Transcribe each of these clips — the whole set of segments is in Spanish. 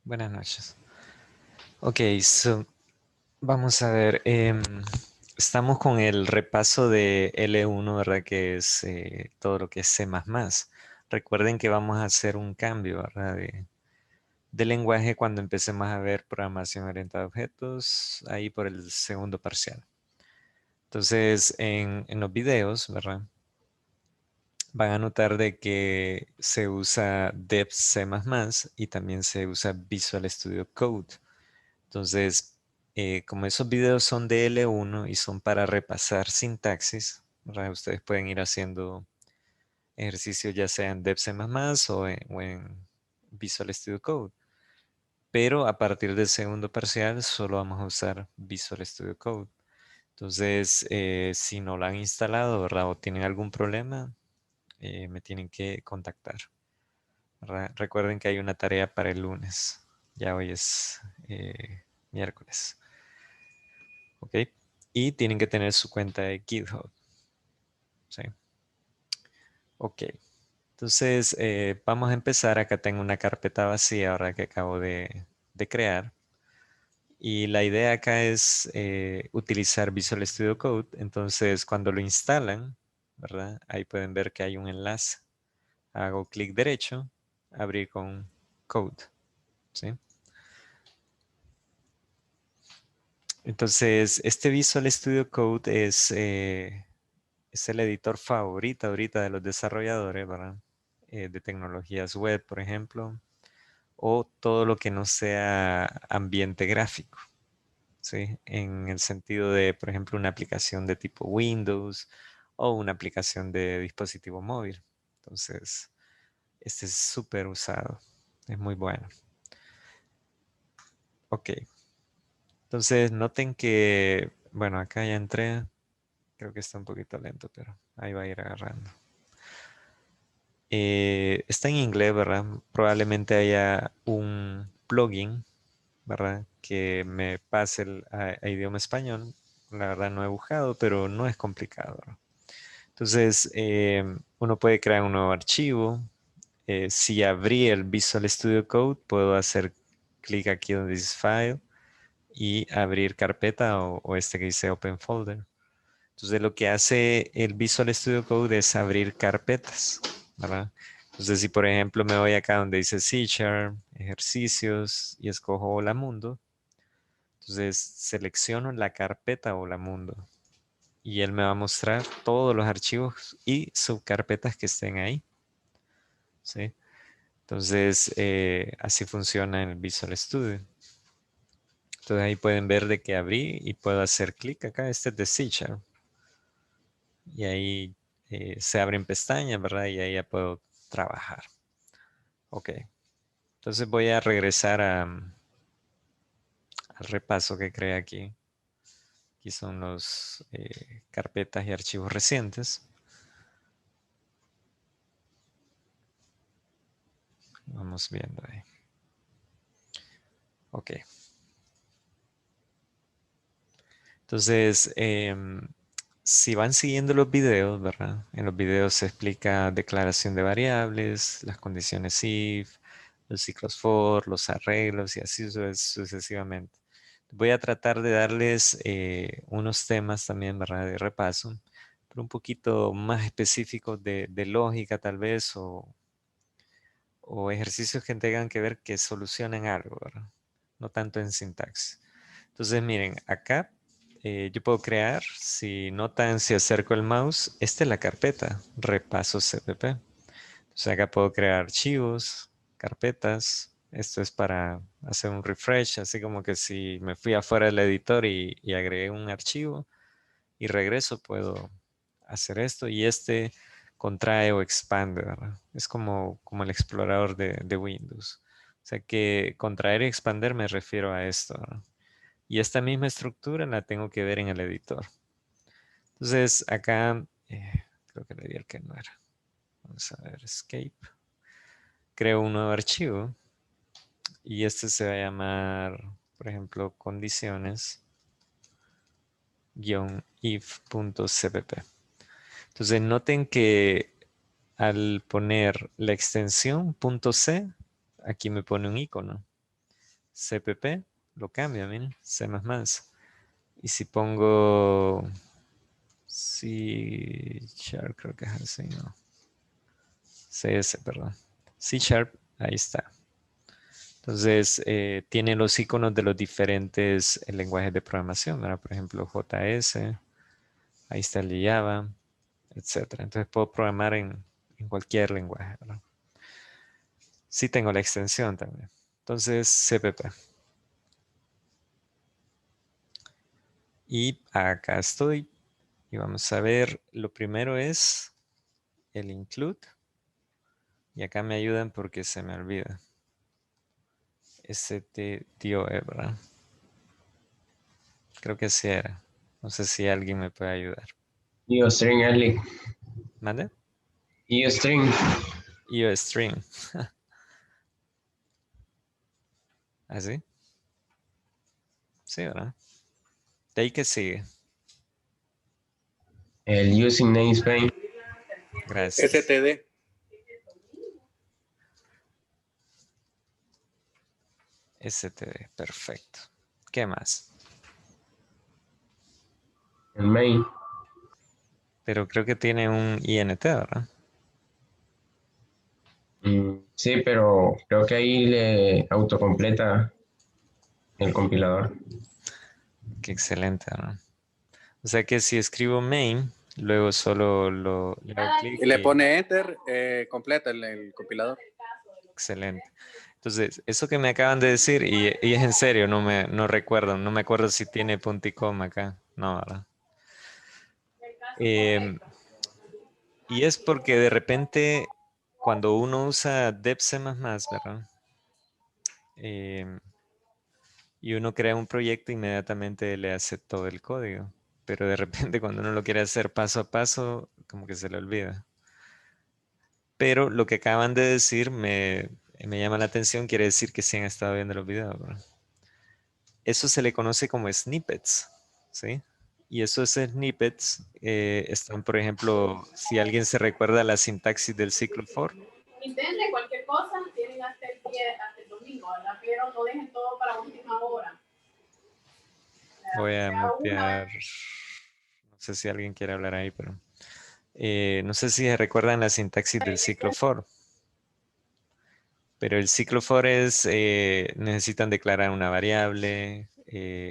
Buenas noches. Ok, vamos a ver. Estamos con el repaso de L1, ¿verdad? Que es todo lo que es C++. Recuerden que vamos a hacer un cambio, ¿verdad? De lenguaje cuando empecemos a ver programación orientada a objetos, ahí por el segundo parcial. Entonces, en los videos, ¿verdad? Van a notar de que se usa Dev C++ y también se usa Visual Studio Code. Entonces, como esos videos son de L1 y son para repasar sintaxis, ¿verdad? Ustedes pueden ir haciendo ejercicios ya sea en Dev C++ o en Visual Studio Code. Pero a partir del segundo parcial solo vamos a usar Visual Studio Code. Entonces, si no lo han instalado, ¿verdad? O tienen algún problema, me tienen que contactar, ¿verdad? Recuerden que hay una tarea para el lunes. Ya hoy es miércoles. ¿Ok? Y tienen que tener su cuenta de GitHub. ¿Sí? Ok. Entonces, vamos a empezar. Acá tengo una carpeta vacía ahora que acabo de crear. Y la idea acá es utilizar Visual Studio Code. Entonces, cuando lo instalan, ¿verdad? Ahí pueden ver que hay un enlace. Hago clic derecho, abrir con Code. ¿Sí? Entonces, este Visual Studio Code es el editor favorito ahorita de los desarrolladores, ¿verdad? De tecnologías web, por ejemplo, o todo lo que no sea ambiente gráfico, ¿sí? En el sentido de, por ejemplo, una aplicación de tipo Windows o una aplicación de dispositivo móvil. Entonces, este es súper usado, es muy bueno. Ok, entonces noten que, bueno, acá ya entré, creo que está un poquito lento, pero ahí va a ir agarrando. Está en inglés, ¿verdad? Probablemente haya un plugin, ¿verdad? Que me pase a idioma español. La verdad no he buscado, pero no es complicado, ¿verdad? Entonces, uno puede crear un nuevo archivo. Si abrí el Visual Studio Code, puedo hacer clic aquí donde dice File y abrir carpeta o este que dice Open Folder. Entonces lo que hace el Visual Studio Code es abrir carpetas, ¿verdad? Entonces si por ejemplo me voy acá donde dice C Sharp, ejercicios y escojo Hola Mundo, entonces selecciono la carpeta Hola Mundo y él me va a mostrar todos los archivos y subcarpetas que estén ahí, ¿sí? Entonces así funciona en el Visual Studio. Entonces ahí pueden ver de que abrí y puedo hacer clic acá, este es de C Sharp. Y ahí se abren pestañas, ¿verdad? Y ahí ya puedo trabajar. Ok, entonces voy a regresar al repaso que creé aquí. Aquí son los carpetas y archivos recientes. Vamos viendo ahí. Ok. Entonces, si van siguiendo los videos, ¿verdad? En los videos se explica declaración de variables, las condiciones if, los ciclos for, los arreglos y así sucesivamente. Voy a tratar de darles unos temas también, ¿verdad? De repaso, pero un poquito más específicos de lógica tal vez o ejercicios que tengan que ver que solucionen algo, ¿verdad? No tanto en sintaxis. Entonces, miren, acá yo puedo crear, si notan, si acerco el mouse, esta es la carpeta, repaso CPP. Entonces acá puedo crear archivos, carpetas. Esto es para hacer un refresh, así como que si me fui afuera del editor y agregué un archivo y regreso, puedo hacer esto. Y este contrae o expande, ¿verdad? Es como el explorador de Windows. O sea que contraer y expander me refiero a esto, ¿verdad? Y esta misma estructura la tengo que ver en el editor. Entonces acá, creo que le di el que no era. Vamos a ver, escape. Creo un nuevo archivo y este se va a llamar, por ejemplo, condiciones-if.cpp. Entonces noten que al poner la extensión .c, aquí me pone un icono. CPP, lo cambia, miren, C++. Y si pongo C Sharp, creo que es así, ¿no? CS, perdón. C Sharp, ahí está. Entonces, tiene los iconos de los diferentes lenguajes de programación, ¿verdad? Por ejemplo, JS, ahí está el de Java, etc. Entonces, puedo programar en cualquier lenguaje, ¿verdad? Sí tengo la extensión también. Entonces, CPP. Y acá estoy. Y vamos a ver, lo primero es el include. Y acá me ayudan porque se me olvida. STDOE, ¿verdad? Creo que sí era. No sé si alguien me puede ayudar. IOString, Ali. ¿Mande? IOString. IOString. ¿Así? Sí, ¿verdad? De ahí que sigue. El Using Namespace. Gracias. STD. STD, perfecto. ¿Qué más? El main. Pero creo que tiene un INT, ¿verdad? Sí, pero creo que ahí le autocompleta el compilador. Qué excelente, ¿verdad? O sea que si escribo main, luego solo le hago clic Y le y pone enter, completa el compilador. excelente. Entonces, eso que me acaban de decir, y es en serio, no recuerdo, no me acuerdo si tiene punto y coma acá. No, ¿verdad? Em, y es porque de repente, cuando uno usa depc++, ¿verdad? Em, y uno crea un proyecto, inmediatamente le hace todo el código. Pero de repente, cuando uno lo quiere hacer paso a paso, como que se le olvida. Pero lo que acaban de decir me llama la atención, quiere decir que sí han estado viendo los videos, ¿verdad? Eso se le conoce como snippets, ¿sí? Y esos snippets están, por ejemplo, si alguien se recuerda la sintaxis del ciclo for. Intenten cualquier cosa, tienen hasta el domingo, ¿verdad? Pero no dejen todo para última hora. Voy a Sea una. mutear, no sé si alguien quiere hablar ahí, pero no sé si se recuerdan la sintaxis del ciclo for. Pero el ciclo for es, necesitan declarar una variable,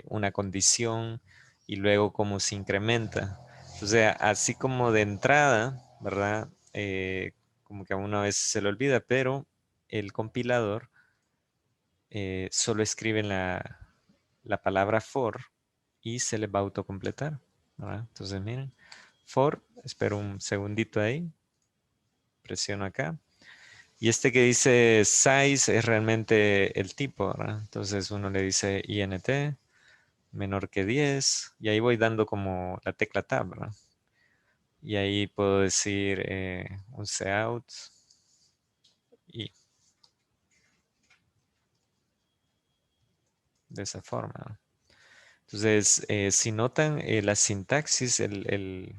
una condición y luego cómo se incrementa. O sea, así como de entrada, ¿verdad? Como que a una vez se le olvida, pero el compilador solo escribe la palabra for y se le va a autocompletar, ¿verdad? Entonces, miren, for, espero un segundito ahí, presiono acá. Y este que dice size es realmente el tipo, ¿verdad? Entonces uno le dice int menor que 10 y ahí voy dando como la tecla tab, ¿verdad? Y ahí puedo decir un cout y de esa forma, ¿no? Entonces, si notan la sintaxis, el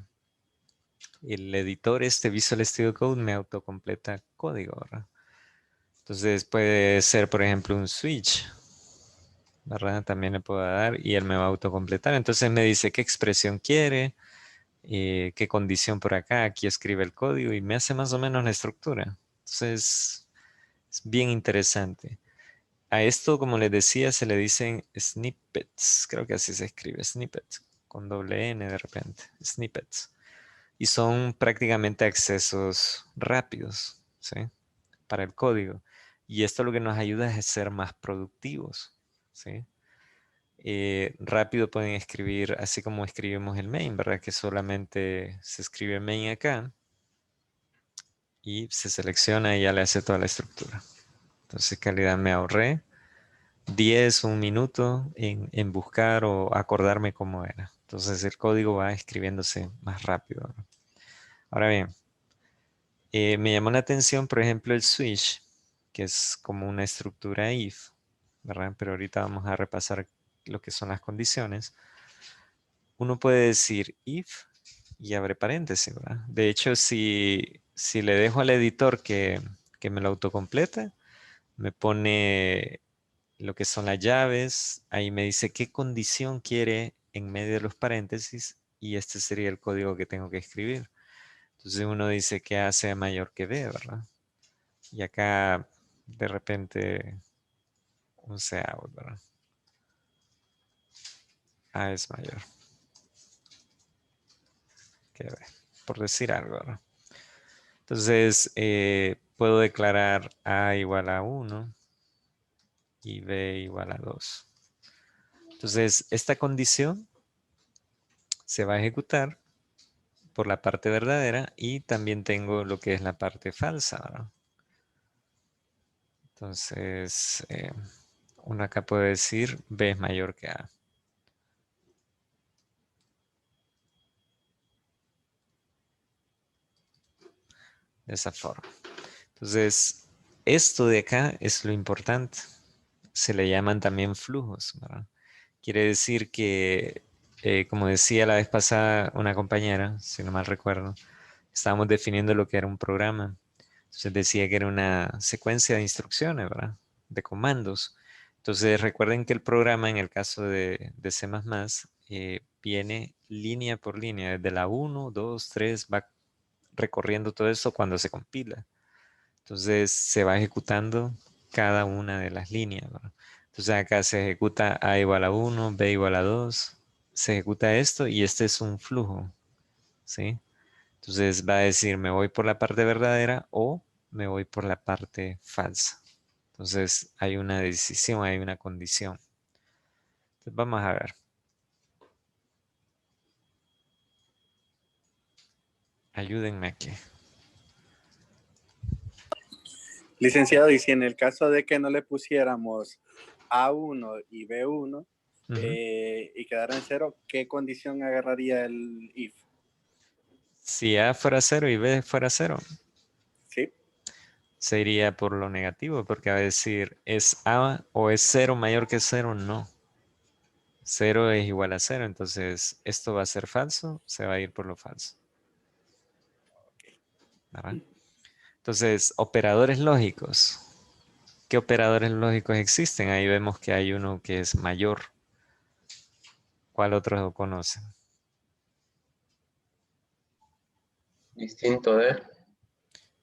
editor este Visual Studio Code me autocompleta código, ¿verdad? Entonces puede ser, por ejemplo, un switch, ¿verdad? También le puedo dar y él me va a autocompletar. Entonces me dice qué expresión quiere, qué condición por acá, aquí escribe el código y me hace más o menos la estructura. Entonces es bien interesante. A esto, como les decía, se le dicen snippets. Creo que así se escribe, snippets, con doble N de repente, snippets. Y son prácticamente accesos rápidos, ¿sí? Para el código. Y esto lo que nos ayuda es a ser más productivos, ¿sí? Rápido pueden escribir así como escribimos el main, ¿verdad? Que solamente se escribe main acá y se selecciona y ya le hace toda la estructura. Entonces, calidad me ahorré 10, un minuto en buscar o acordarme cómo era. Entonces, el código va escribiéndose más rápido, ¿no? Ahora bien, me llamó la atención, por ejemplo, el switch, que es como una estructura if, ¿verdad? Pero ahorita vamos a repasar lo que son las condiciones. Uno puede decir if y abre paréntesis, ¿verdad? De hecho, si le dejo al editor que me lo autocomplete, me pone lo que son las llaves, ahí me dice qué condición quiere en medio de los paréntesis y este sería el código que tengo que escribir. Entonces uno dice que A sea mayor que B, ¿verdad? Y acá de repente un sea, ¿verdad? A es mayor que B, por decir algo, ¿verdad? Entonces puedo declarar A igual a 1 y B igual a 2. Entonces esta condición se va a ejecutar por la parte verdadera y también tengo lo que es la parte falsa, ¿verdad? Entonces, uno acá puede decir B es mayor que A. De esa forma. Entonces, esto de acá es lo importante. Se le llaman también flujos, ¿verdad? Quiere decir que, como decía la vez pasada una compañera, si no mal recuerdo, estábamos definiendo lo que era un programa. Entonces decía que era una secuencia de instrucciones, ¿verdad? De comandos. Entonces recuerden que el programa en el caso de C++ viene línea por línea, desde la 1, 2, 3, va recorriendo todo eso cuando se compila. Entonces se va ejecutando cada una de las líneas, ¿verdad? Entonces acá se ejecuta A igual a 1, B igual a 2, se ejecuta esto y este es un flujo, ¿sí? Entonces va a decir, me voy por la parte verdadera o me voy por la parte falsa. Entonces hay una decisión, hay una condición. Entonces vamos a ver. Ayúdenme aquí. Licenciado, y si en el caso de que no le pusiéramos A1 y B1 y quedara en 0, ¿qué condición agarraría el if? Si A fuera 0 y B fuera 0, ¿Sí? se iría por lo negativo, porque va a decir, ¿es A o es 0 mayor que 0? No. 0 es igual a 0, entonces esto va a ser falso, se va a ir por lo falso. ¿Verdad? Entonces, operadores lógicos. ¿Qué operadores lógicos existen? Ahí vemos que hay uno que es mayor. ¿Cuál otro lo conocen? Distinto de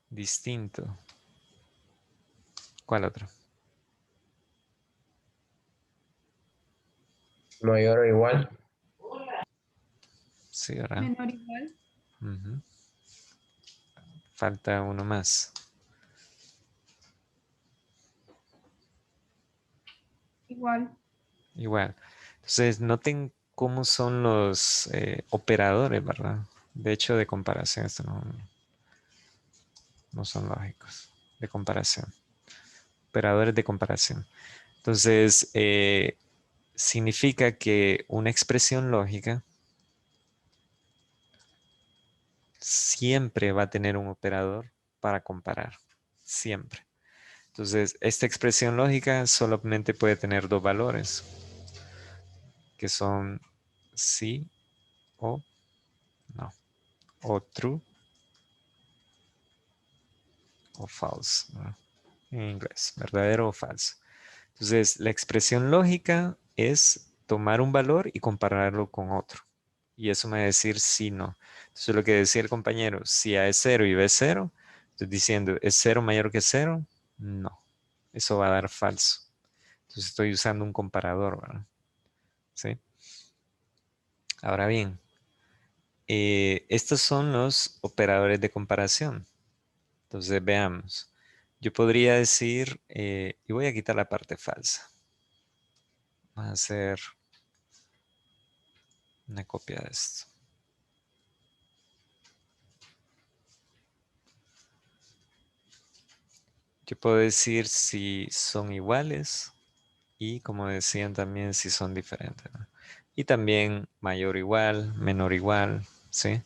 Distinto. ¿Cuál otro? mayor o igual. Sí, ¿verdad? Menor igual. Ujú. Falta uno más. Igual. Igual. Entonces, noten cómo son los operadores, ¿verdad? De hecho, de comparación, estos no son lógicos. De comparación. Operadores de comparación. Entonces, significa que una expresión lógica siempre va a tener un operador para comparar. Siempre. Entonces, esta expresión lógica solamente puede tener dos valores, que son sí o no, o true o false, ¿no? En inglés, verdadero o falso. Entonces, la expresión lógica es tomar un valor y compararlo con otro. Y eso me va a decir sí, no. Entonces, lo que decía el compañero, si A es 0 y B es 0, estoy diciendo, ¿es 0 mayor que 0? No. Eso va a dar falso. Entonces, estoy usando un comparador, ¿verdad? ¿Sí? Ahora bien, estos son los operadores de comparación. Entonces, veamos. Yo podría decir, y voy a quitar la parte falsa. Vamos a hacer una copia de esto. Yo puedo decir si son iguales y, como decían también, si son diferentes, ¿no? Y también mayor o igual, menor o igual, ¿sí?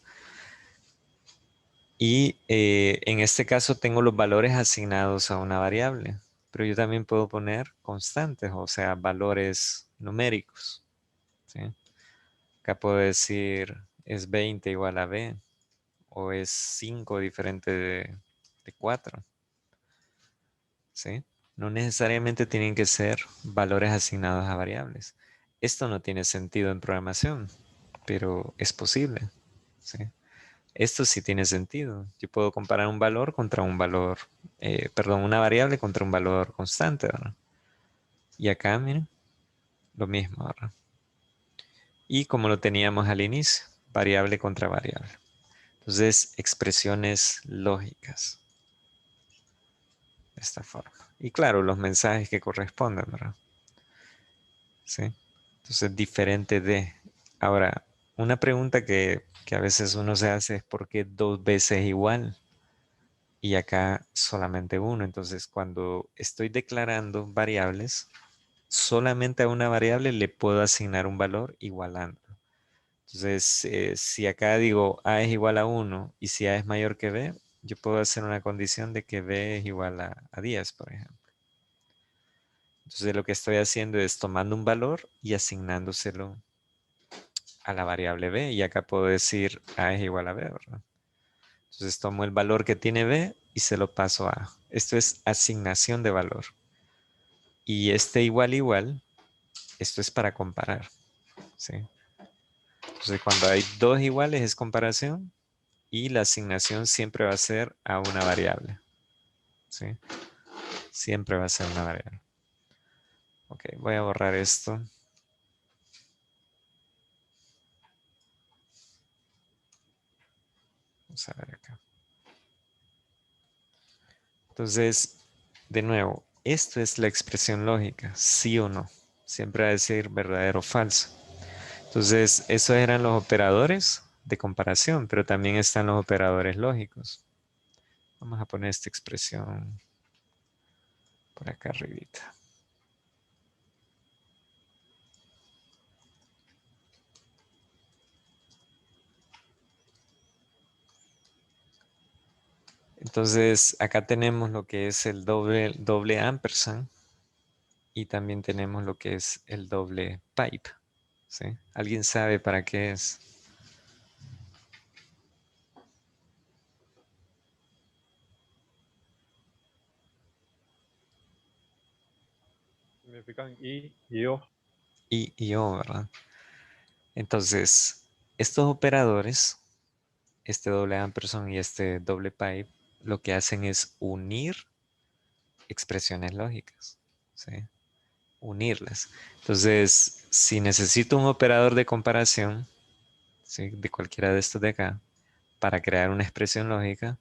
Y en este caso tengo los valores asignados a una variable, pero yo también puedo poner constantes, o sea, valores numéricos, ¿sí? Acá puedo decir es 20 igual a b, o es 5 diferente de 4, ¿sí? No necesariamente tienen que ser valores asignados a variables. Esto no tiene sentido en programación, pero es posible. ¿Sí? Esto sí tiene sentido. Yo puedo comparar un valor contra un valor, perdón, una variable contra un valor constante, ¿verdad? Y acá, miren, lo mismo, ¿verdad? Y como lo teníamos al inicio, variable contra variable. Entonces, expresiones lógicas. De esta forma. Y claro, los mensajes que corresponden, ¿verdad? ¿Sí? Entonces, diferente de. Ahora, una pregunta que a veces uno se hace es ¿por qué dos veces igual? Y acá solamente uno. Entonces, cuando estoy declarando variables, solamente a una variable le puedo asignar un valor igualando. Entonces, si acá digo A es igual a 1 y si A es mayor que B, yo puedo hacer una condición de que B es igual a 10, por ejemplo. Entonces, lo que estoy haciendo es tomando un valor y asignándoselo a la variable B. Y acá puedo decir A es igual a B, ¿verdad? Entonces, tomo el valor que tiene B y se lo paso a A. Esto es asignación de valor. Y este igual, esto es para comparar, ¿sí? Entonces, cuando hay dos iguales es comparación y la asignación siempre va a ser a una variable, ¿sí? Siempre va a ser una variable. Ok, voy a borrar esto. Vamos a ver acá. Entonces, de nuevo, esto es la expresión lógica, sí o no. Siempre va a decir verdadero o falso. Entonces, esos eran los operadores de comparación, pero también están los operadores lógicos. Vamos a poner esta expresión por acá arribita. Entonces, acá tenemos lo que es el doble ampersand y también tenemos lo que es el doble pipe, ¿sí? ¿Alguien sabe para qué es? Significan y o. Y O, ¿verdad? Entonces, estos operadores, este doble ampersand y este doble pipe, lo que hacen es unir expresiones lógicas, ¿sí? Unirlas. Entonces, si necesito un operador de comparación, ¿sí? De cualquiera de estos de acá, para crear una expresión lógica,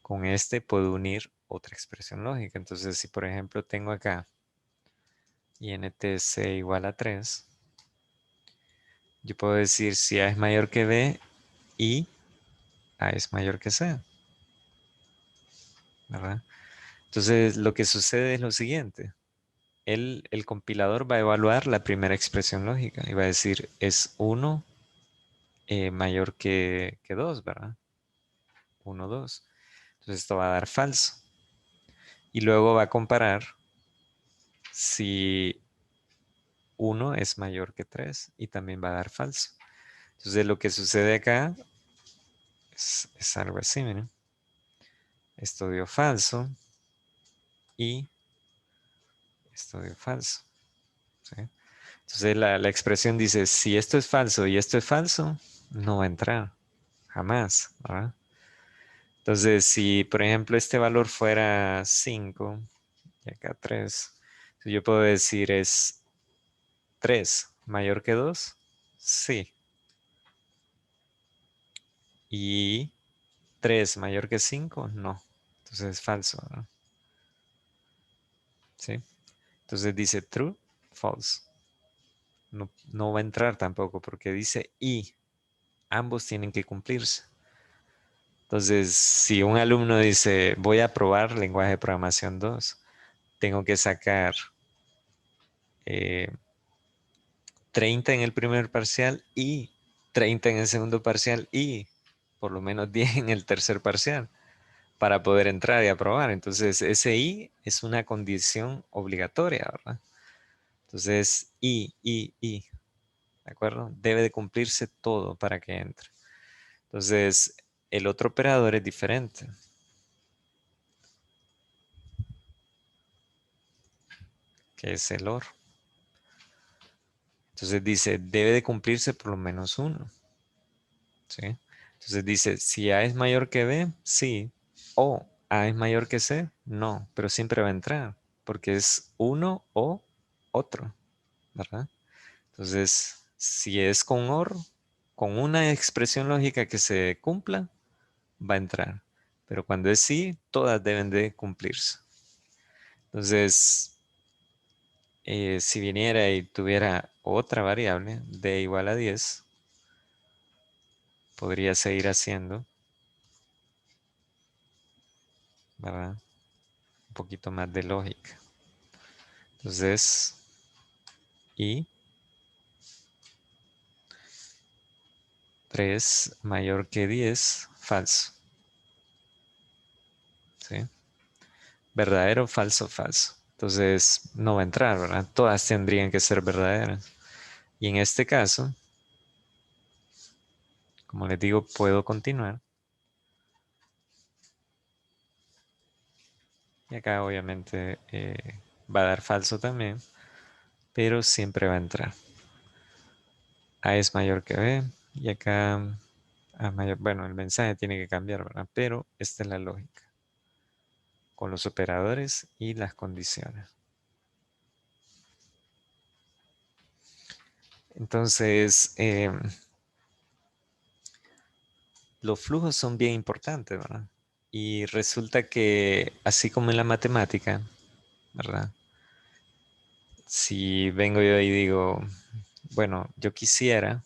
con este puedo unir otra expresión lógica. Entonces, si por ejemplo tengo acá INTC igual a 3, yo puedo decir si A es mayor que B y A es mayor que C, ¿verdad? Entonces, lo que sucede es lo siguiente. El compilador va a evaluar la primera expresión lógica y va a decir es 1 mayor que 2, ¿verdad? 1, 2. Entonces esto va a dar falso. Y luego va a comparar si 1 es mayor que 3 y también va a dar falso. Entonces lo que sucede acá es algo así, miren. Esto dio falso y esto dio falso, ¿sí? Entonces la expresión dice, si esto es falso y esto es falso, no va a entrar, jamás, ¿verdad? Entonces, si por ejemplo este valor fuera 5 y acá 3, yo puedo decir es 3 mayor que 2, sí. Y 3 mayor que 5, no. Entonces es falso, ¿verdad? ¿Sí? Entonces dice true, false. No, no va a entrar tampoco porque dice y. Ambos tienen que cumplirse. Entonces, si un alumno dice, voy a probar lenguaje de programación 2, tengo que sacar 30 en el primer parcial y 30 en el segundo parcial y por lo menos 10 en el tercer parcial para poder entrar y aprobar. Entonces, ese y es una condición obligatoria, ¿verdad? Entonces, ¿de acuerdo? Debe de cumplirse todo para que entre. Entonces, el otro operador es diferente. que es el OR. Entonces dice, debe de cumplirse por lo menos 1. ¿Sí? Entonces dice, si A es mayor que B, sí. O A es mayor que C, no. Pero siempre va a entrar, porque es uno o otro, ¿verdad? Entonces, si es con OR, con una expresión lógica que se cumpla, va a entrar. Pero cuando es sí, todas deben de cumplirse. Entonces, si viniera y tuviera otra variable, d igual a 10, podría seguir haciendo, ¿verdad? Un poquito más de lógica. Entonces, y 3 mayor que 10, falso. ¿Sí? Verdadero, falso, falso. Entonces, no va a entrar, ¿verdad? Todas tendrían que ser verdaderas. Y en este caso, como les digo, puedo continuar. Y acá obviamente va a dar falso también, pero siempre va a entrar. A es mayor que B y acá A mayor, bueno, el mensaje tiene que cambiar, ¿verdad? Pero esta es la lógica con los operadores y las condiciones. Entonces, los flujos son bien importantes, ¿verdad? Y resulta que, así como en la matemática, ¿verdad? Si vengo yo y digo, bueno, yo quisiera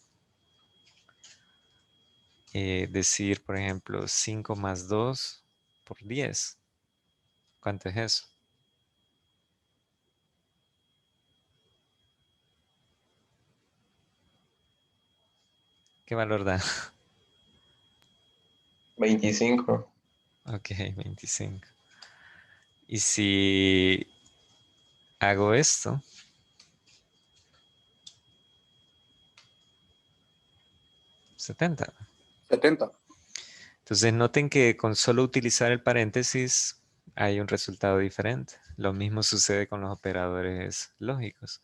decir, por ejemplo, 5 más 2 por 10. ¿Cuánto es eso? ¿Qué valor da? 25. Ok, 25. Y si hago esto, 70. 70. Entonces noten que con solo utilizar el paréntesis hay un resultado diferente. Lo mismo sucede con los operadores lógicos.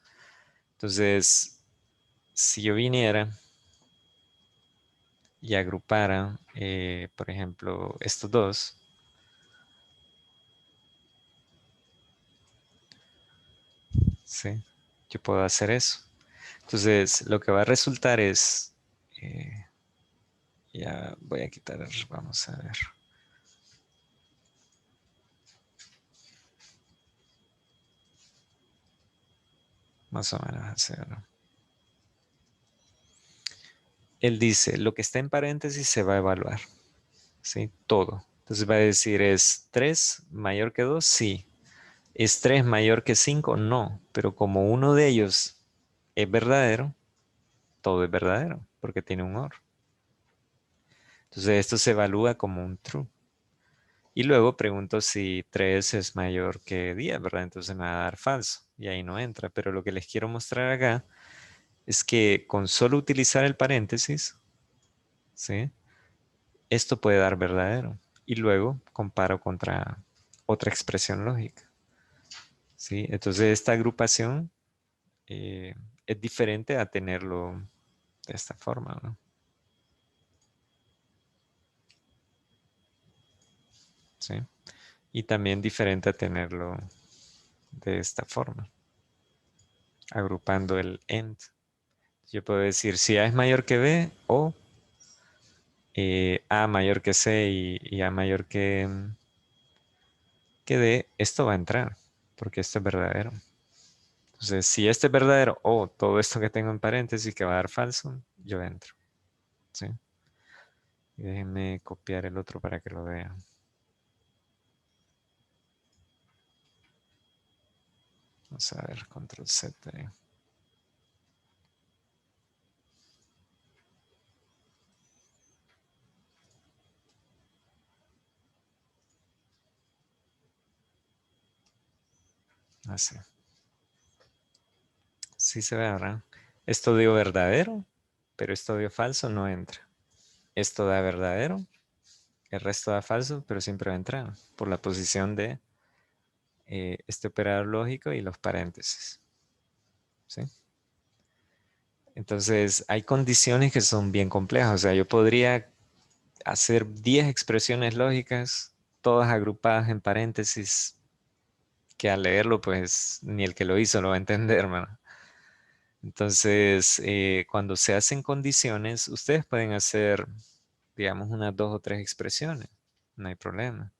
Entonces, si yo viniera y agrupara, por ejemplo, estos dos, ¿sí? Yo puedo hacer eso. Entonces, lo que va a resultar es, eh, ya voy a quitar, vamos a ver. Más o menos así, ¿no? Él dice, lo que está en paréntesis se va a evaluar, ¿sí? Todo. Entonces va a decir, ¿es 3 mayor que 2? Sí. ¿Es 3 mayor que 5? No. Pero como uno de ellos es verdadero, todo es verdadero, porque tiene un OR. Entonces esto se evalúa como un true. Y luego pregunto si 3 es mayor que 10, ¿verdad? Entonces me va a dar falso y ahí no entra. Pero lo que les quiero mostrar acá es que con solo utilizar el paréntesis, ¿sí? Esto puede dar verdadero. Y luego comparo contra otra expresión lógica, ¿sí? Entonces esta agrupación eh, es diferente a tenerlo de esta forma, ¿no? ¿Sí? Y también diferente a tenerlo de esta forma, agrupando el AND. Yo puedo decir si A es mayor que B o A mayor que C y A mayor que D, esto va a entrar, porque esto es verdadero. Entonces, si este es verdadero o todo esto que tengo en paréntesis que va a dar falso, yo entro. ¿Sí? Y déjenme copiar el otro para que lo vean. Vamos a ver, control Z. Así. Sí se ve, ¿verdad? Esto dio verdadero, pero esto dio falso, no entra. Esto da verdadero, el resto da falso, pero siempre va a entrar por la posición de este operador lógico y los paréntesis. ¿Sí? Entonces, hay condiciones que son bien complejas. O sea, yo podría hacer 10 expresiones lógicas, todas agrupadas en paréntesis, que al leerlo, pues, ni el que lo hizo lo va a entender, ¿verdad? Entonces, cuando se hacen condiciones, ustedes pueden hacer, digamos, unas 2 o 3 expresiones. No hay problema.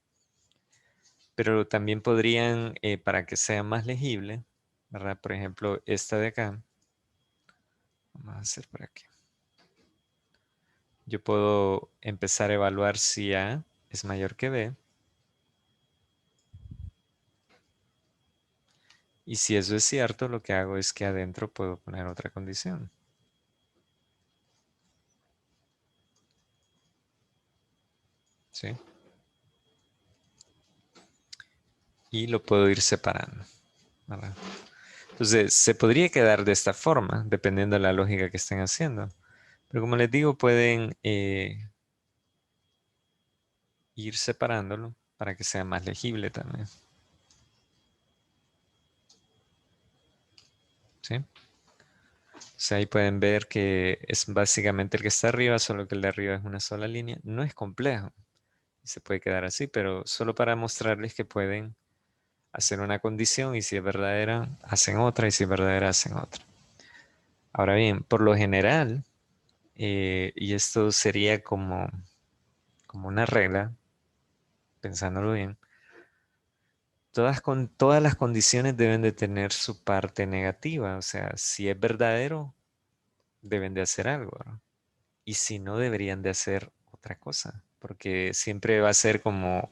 Pero también podrían, para que sea más legible, ¿verdad? Por ejemplo, esta de acá. Vamos a hacer por aquí. Yo puedo empezar a evaluar si A es mayor que B. Y si eso es cierto, lo que hago es que adentro puedo poner otra condición. ¿Sí? Y lo puedo ir separando, ¿verdad? Entonces, se podría quedar de esta forma, dependiendo de la lógica que estén haciendo. Pero como les digo, pueden ir separándolo para que sea más legible también. ¿Sí? O sea, ahí pueden ver que es básicamente el que está arriba, solo que el de arriba es una sola línea. No es complejo. Se puede quedar así, pero solo para mostrarles que pueden hacer una condición y si es verdadera, hacen otra y si es verdadera, hacen otra. Ahora bien, por lo general, y esto sería como una regla, pensándolo bien, todas las condiciones deben de tener su parte negativa. O sea, si es verdadero, deben de hacer algo, ¿no? Y si no, deberían de hacer otra cosa. Porque siempre va a ser como,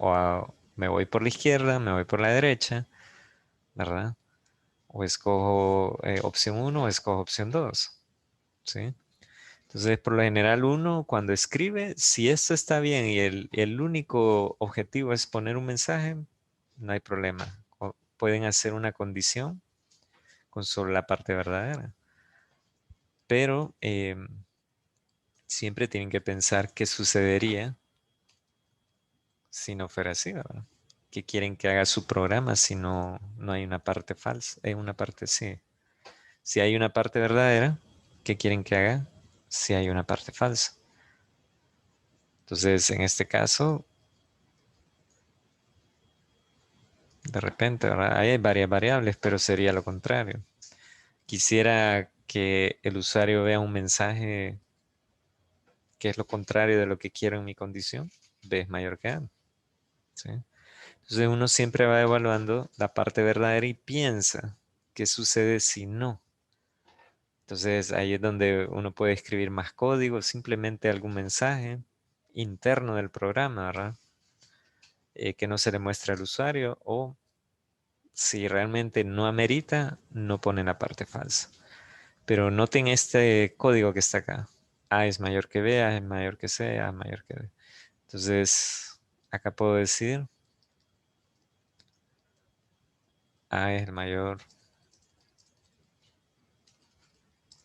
me voy por la izquierda, me voy por la derecha, ¿verdad? O escojo opción 1 o escojo opción 2. ¿Sí? Entonces, por lo general, uno cuando escribe, si esto está bien y el único objetivo es poner un mensaje, no hay problema. Pueden hacer una condición con solo la parte verdadera. Pero siempre tienen que pensar qué sucedería si no fuera así, ¿verdad? ¿Qué quieren que haga su programa si no hay una parte falsa? Hay una parte sí. Si hay una parte verdadera, ¿qué quieren que haga si hay una parte falsa? Entonces, en este caso, de repente, ¿verdad? Ahí hay varias variables, pero sería lo contrario. Quisiera que el usuario vea un mensaje que es lo contrario de lo que quiero en mi condición. B es mayor que A. ¿Sí? Entonces, uno siempre va evaluando la parte verdadera y piensa qué sucede si no. Entonces, ahí es donde uno puede escribir más código, simplemente algún mensaje interno del programa, ¿verdad? Que no se le muestre al usuario o si realmente no amerita, no pone la parte falsa. Pero noten este código que está acá. A es mayor que B, A es mayor que C, A es mayor que B. Entonces, acá puedo decir A es el mayor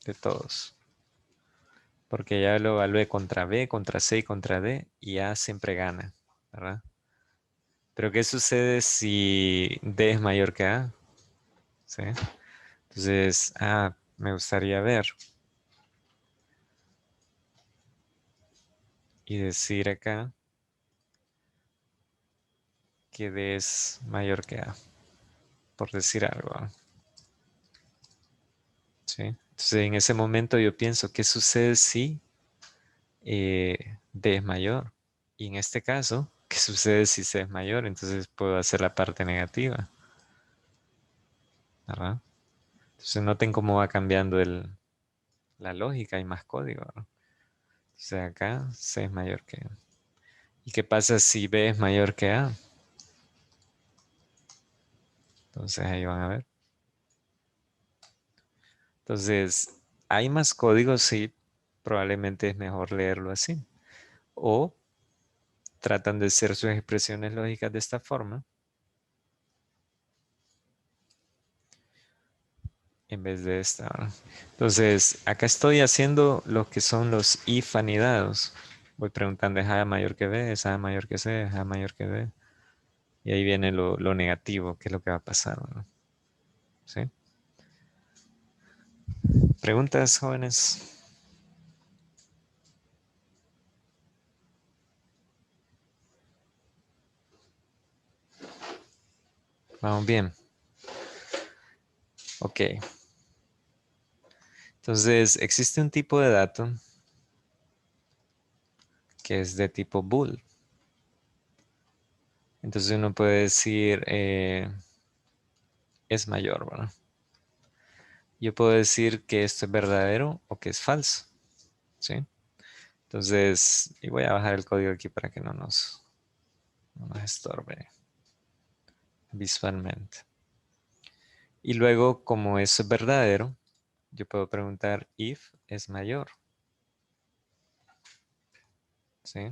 de todos. Porque ya lo evalué contra B, contra C y contra D y A siempre gana, ¿verdad? Pero ¿qué sucede si D es mayor que A? ¿Sí? Entonces, me gustaría ver y decir acá que D es mayor que A, por decir algo, ¿no? ¿Sí? Entonces, en ese momento yo pienso, ¿qué sucede si D es mayor? Y en este caso, ¿qué sucede si C es mayor? Entonces puedo hacer la parte negativa, ¿verdad? Entonces noten cómo va cambiando la lógica y más código, ¿no? Entonces acá C es mayor que A. ¿Y qué pasa si B es mayor que A? Entonces ahí van a ver. Entonces, hay más códigos, sí, probablemente es mejor leerlo así. O tratan de hacer sus expresiones lógicas de esta forma en vez de esta, ¿verdad? Entonces, acá estoy haciendo lo que son los if anidados. Voy preguntando, ¿es A mayor que B? ¿Es A mayor que C? ¿Es A mayor que B? Y ahí viene lo negativo, que es lo que va a pasar, ¿no? ¿Sí? ¿Preguntas, jóvenes? Vamos bien. Ok. Entonces, existe un tipo de dato que es de tipo bool. Entonces uno puede decir es mayor, ¿verdad? Yo puedo decir que esto es verdadero o que es falso, ¿sí? Entonces, y voy a bajar el código aquí para que no nos estorbe visualmente. Y luego, como eso es verdadero, yo puedo preguntar if es mayor, ¿sí?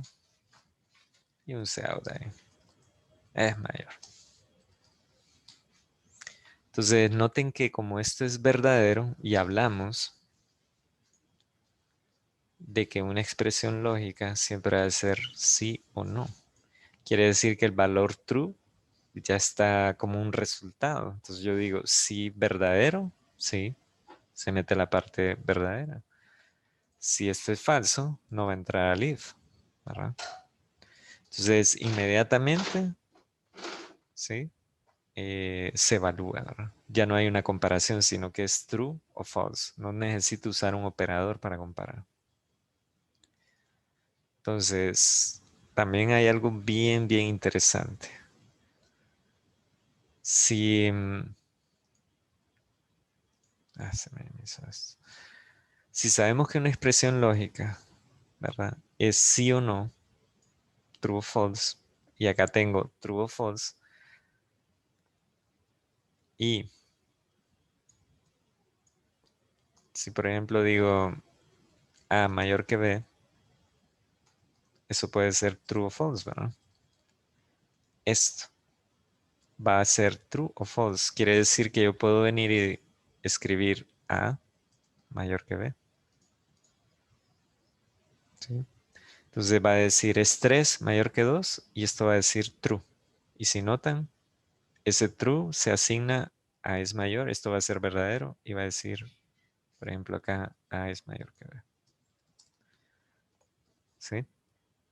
Y un cout ahí. Es mayor. Entonces, noten que como esto es verdadero y hablamos de que una expresión lógica siempre va a ser sí o no. Quiere decir que el valor true ya está como un resultado. Entonces yo digo sí verdadero, sí, se mete la parte verdadera. Si esto es falso, no va a entrar al if, ¿verdad? Entonces inmediatamente, sí, se evalúa, ¿verdad? Ya no hay una comparación, sino que es true o false. No necesito usar un operador para comparar. Entonces, también hay algo bien, bien interesante. Si, se me hizo esto. Si sabemos que una expresión lógica, ¿verdad? Es sí o no, true o false, y acá tengo true o false, y si por ejemplo digo A mayor que B, eso puede ser true o false, ¿verdad? Esto va a ser true o false. Quiere decir que yo puedo venir y escribir A mayor que B. ¿Sí? Entonces va a decir es 3 mayor que 2 y esto va a decir true. Y si notan, ese true se asigna a es mayor, esto va a ser verdadero y va a decir, por ejemplo, acá A es mayor que B. ¿Sí?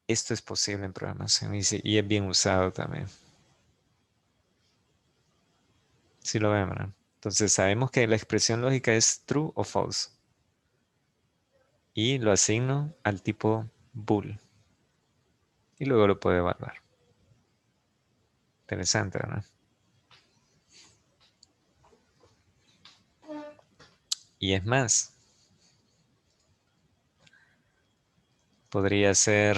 Esto es posible en programación y es bien usado también. ¿Sí lo ven, verdad? Entonces sabemos que la expresión lógica es true o false. Y lo asigno al tipo bool. Y luego lo puedo evaluar. Interesante, ¿verdad? Y es más, podría ser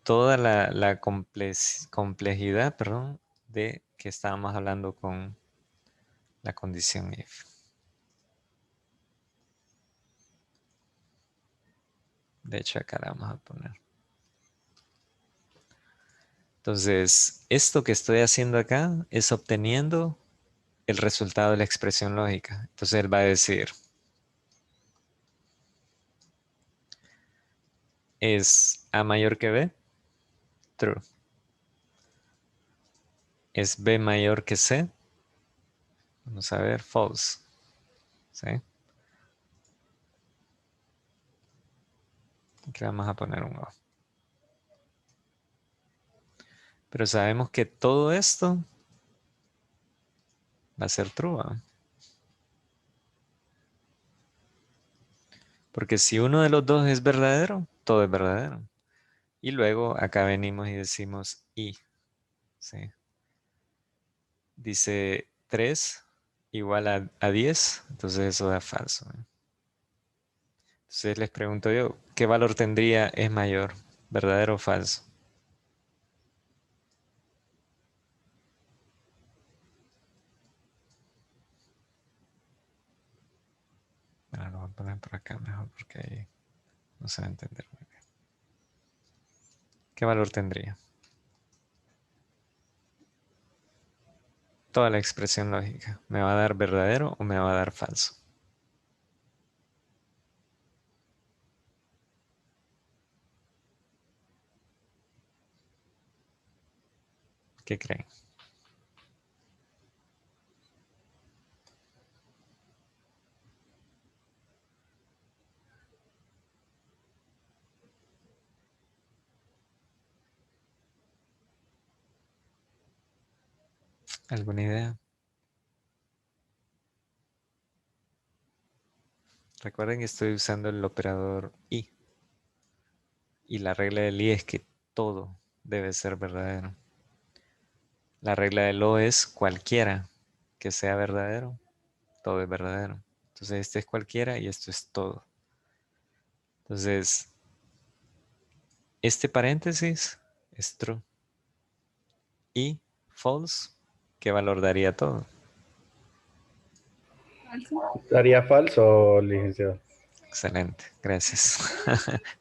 toda la complejidad, perdón, de que estábamos hablando con la condición if. De hecho, acá la vamos a poner. Entonces, esto que estoy haciendo acá es obteniendo el resultado de la expresión lógica. Entonces, él va a decir, ¿es A mayor que B? True. ¿Es B mayor que C? Vamos a ver, false. ¿Sí? Aquí vamos a poner un O. Pero sabemos que todo esto va a ser true, ¿ah? Porque si uno de los dos es verdadero, todo es verdadero. Y luego acá venimos y decimos y. ¿Sí? Dice 3 igual a 10, entonces eso da falso, ¿eh? Entonces les pregunto yo, ¿qué valor tendría es mayor? ¿Verdadero o falso? Ahora lo voy a poner por acá mejor porque ahí no se va a entender muy bien. ¿Qué valor tendría? Toda la expresión lógica. ¿Me va a dar verdadero o me va a dar falso? ¿Qué creen? ¿Alguna idea? Recuerden que estoy usando el operador i. Y la regla del i es que todo debe ser verdadero. La regla del o es cualquiera que sea verdadero, todo es verdadero. Entonces este es cualquiera y esto es todo. Entonces, este paréntesis es true. Y false, ¿qué valor daría todo? Daría falso, licenciado. Excelente, gracias.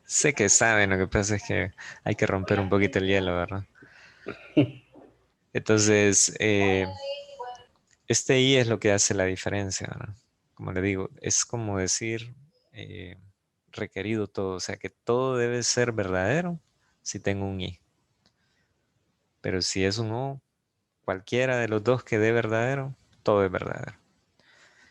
Sé que saben, lo que pasa es que hay que romper un poquito el hielo, ¿verdad? Entonces, este i es lo que hace la diferencia, ¿verdad? Como le digo, es como decir requerido todo, o sea que todo debe ser verdadero si tengo un i. Pero si es un o, cualquiera de los dos que dé verdadero, todo es verdadero.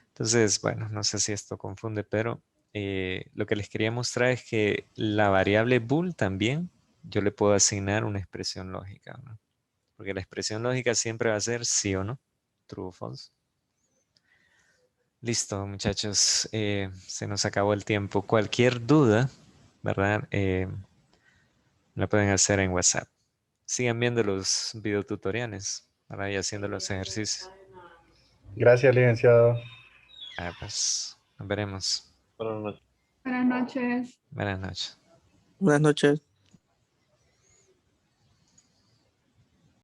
Entonces, bueno, no sé si esto confunde, pero lo que les quería mostrar es que la variable bool también yo le puedo asignar una expresión lógica, ¿no? Porque la expresión lógica siempre va a ser sí o no, true o false. Listo, muchachos, se nos acabó el tiempo. Cualquier duda, ¿verdad? La pueden hacer en WhatsApp. Sigan viendo los videotutoriales, ¿verdad? Y haciendo los ejercicios. Gracias, licenciado. Pues nos veremos. Buenas noches. Buenas noches. Buenas noches. Buenas noches.